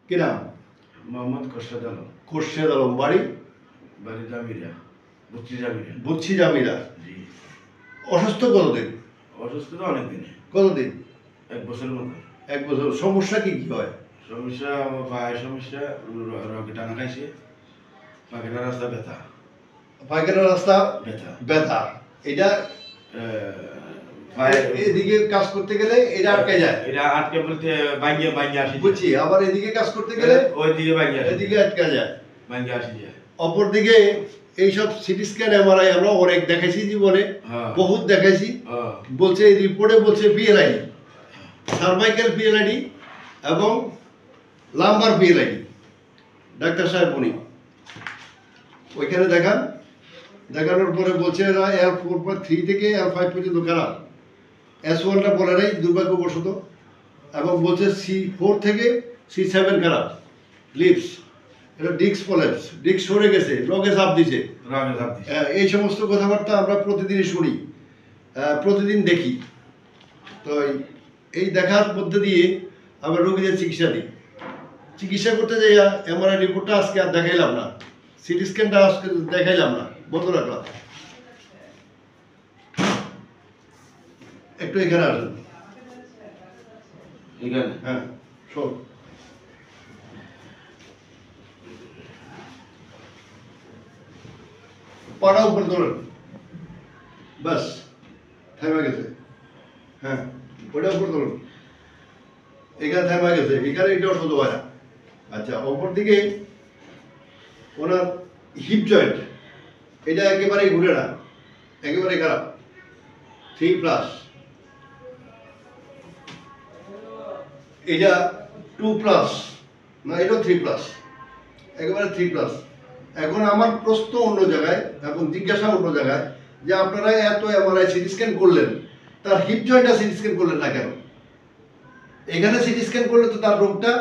কি নাম? মোহাম্মদ খোরশেদ আলম। খোরশেদ আলম। বাড়ি? বাড়ি জামিরা, বুচ্ছি জামিরা। জি। অসুস্থ কতদিন? অসুস্থ তো অনেক দিনে। কতদিন? 1 বছরের মতো। 1 বছর। সমস্যা কি কি হয়? সমস্যা আমার পায়ের সমস্যা, রকে টানা খাইছে, পায়খানার রাস্তা ব্যথা। পায়খানার রাস্তা ব্যথা। এটা এদিকে কাজ করতে গেলে এটা আটকে যায়। এটা আটকে বলতে ভাঙ্গে আসি। বুঝছি। আবার এদিকে কাজ করতে গেলে ওই দিকে ভাঙ্গে আসি, এদিকে আটকে যায়, ভাঙ্গে আসি যায়। অপরদিকে এইসব সিটি স্ক্যান এমআরআই আমরা অনেক দেখাইছি জীবনে, বহুত দেখাইছি। বলছে এই রিপোর্টে বলছে পিএলআইডি, সার্ভাইকাল পিএলআইডি এবং লাম্বার পিএলআইডি। ডাক্তার সাহেব উনি ওইখানে দেখানোর পরে বলছে এরা L4.3 থেকে L5 পর্যন্ত খারাপ। S1টা বলে নাই দুর্ভাগ্যবশত, এবং বলছে C4 থেকে C7 খারাপ। লিপস, এটা ডিস্ক প্রলেপস, ডিস্ক সরে গেছে, রগে চাপ দিছে। এই সমস্ত কথাবার্তা আমরা প্রতিদিনই শুনি, প্রতিদিন দেখি। তো এই দেখার মধ্যে দিয়ে আমরা রোগীদের চিকিৎসা দিই। চিকিৎসা করতে যাই এমআরআই রিপোর্টটা আজকে আর দেখাইলাম না, সিটি স্ক্যানটা আজকে দেখাইলাম না, বন্ধ রাখলাম। একটু এখানে আসেন। এখানে? হ্যাঁ, শোন। পাড়া উপর ধরেন, বাস থেমে গেছে। হ্যাঁ, ওটা উপর ধরুন, এখানে থেমে গেছে, এখানে এটা অসুস্থ হয় না। আচ্ছা, অপর দিকে ওনার হিপ জয়েন্ট, এটা একেবারেই ঘুরে না, একেবারে খারাপ, 3+। এটা 2+, না এটাও 3+, একেবারে 3+। এখন আমার প্রশ্ন অন্য জায়গায় এবং জিজ্ঞাসা অন্য জায়গায়, যে আপনারা এত এমআরআই সিটি স্ক্যান করলেন, তার হিপ জয়েন্টটা সিটি স্ক্যান করলেন না কেন? এখানে সিটি স্ক্যান করলে তো তার রোগটা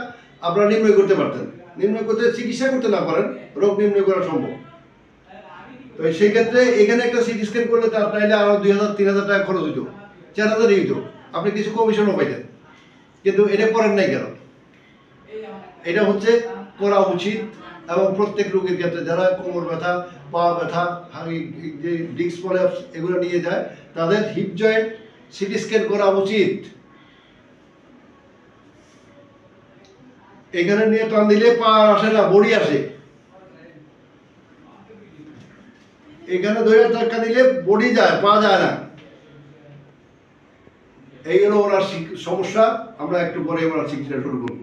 আপনারা নির্ণয় করতে পারতেন। নির্ণয় করতে, চিকিৎসা করতে না পারেন, রোগ নির্ণয় করা সম্ভব। তো সেই ক্ষেত্রে এখানে একটা সিটি স্ক্যান করলে তার তাইলে আরো 2000-3000 টাকা খরচ হইতো, 4000 হইতো, আপনি কিছু কমিশনও পাইতেন। কিন্তু এটা করেন নাই কেন? এটা হচ্ছে করা উচিত, এবং প্রত্যেক রোগীর ক্ষেত্রে যারা কোমর ব্যথা, পা ব্যথা, যে ডিস্ক প্রলেপস এগুলো নিয়ে যায়, তাদের হিপ জয়েন্ট সিটি স্ক্যান করা উচিত। এখানে নিয়ে টান দিলে পা আসে না, বডি আসে। এখানে ধরে ধাক্কা দিলে বডি যায়, পা যায় না। এই হলো ওনার সমস্যা। আমরা একটু পরে ওনার চিকিৎসা শুরু করব।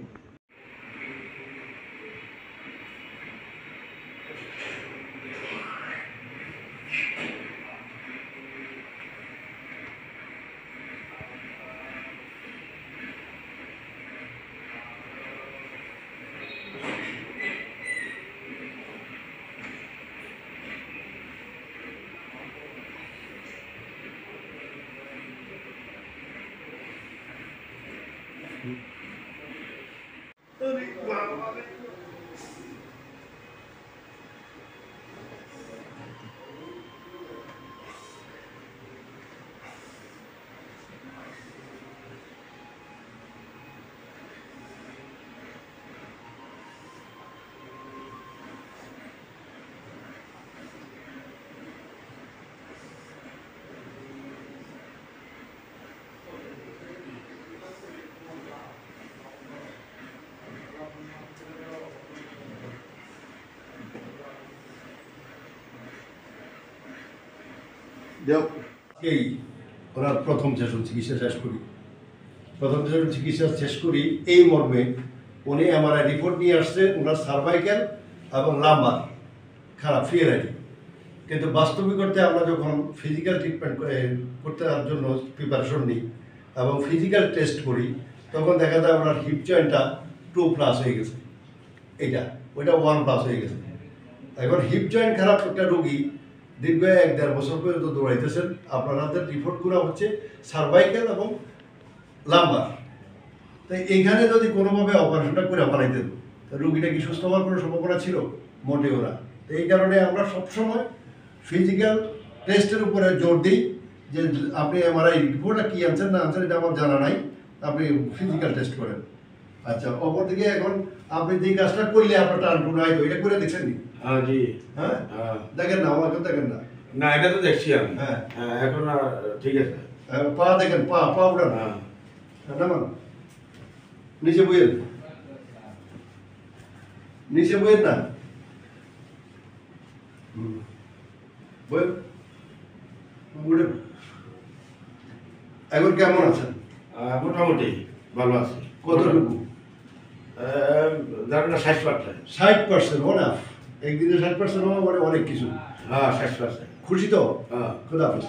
এই ওনার প্রথম সেশন চিকিৎসা শেষ করি। প্রথম সেশন চিকিৎসা শেষ করি এই মর্মে, উনি এমআরআই রিপোর্ট নিয়ে আসছে, ওনার সার্ভাইকাল এবং লাম্বার খারাপ, পিএলআইডি। কিন্তু বাস্তবিক অর্থে আমরা যখন ফিজিক্যাল ট্রিটমেন্ট করতে জন্য প্রিপারেশন নিই এবং ফিজিক্যাল টেস্ট করি, তখন দেখা যায় ওনার হিপ জয়েন্টটা 2+ হয়ে গেছে, এটা ওইটা 1+ হয়ে গেছে। এখন হিপ জয়েন্ট খারাপ একটা রোগী দীর্ঘ 1-1.5 বছর পর্যন্ত দৌড়াইতেছেন, আপনাদের রিপোর্টগুলো হচ্ছে সার্ভাইকাল এবং লাম্বার। তাই এখানে যদি কোনোভাবে অপারেশনটা করে বানাইতেন, রোগীটা কি সুস্থ হওয়ার কোনো সম্ভাবনা ছিল? মোটেও না। তো এই কারণে আমরা সবসময় ফিজিক্যাল টেস্টের উপরে জোর দিই, যে আপনি এমআরআই রিপোর্টটা কী আনছেন না আনছেন এটা আমার জানা নাই, আপনি ফিজিক্যাল টেস্ট করেন। আচ্ছা, অপরদিকে এখন আপনি যে কাজটা করলে আপনার টানটু নাই তো এটা করে দেখছেন নি? হ্যাঁ জি হ্যাঁ হ্যাঁ। দেখেন না, আমাকে দেখেন না। না এটা তো দেখছি আমি হ্যাঁ। হ্যাঁ এখন আর ঠিক আছে পা দেখেন, পা পা উঠান, হ্যাঁ নামান, নিচে বইয়েন, নিচে বইয়েন না, বইয়েন, উঠেন। এখন কেমন আছেন? মোটামুটি ভালো আছে কতটুকু? ধরেন 60%। 60% অনাফ। একদিনে 60% হওয়া মানে অনেক কিছু। হ্যাঁ 60%। খুশি তো? হ্যাঁ খুদা হাফেজ।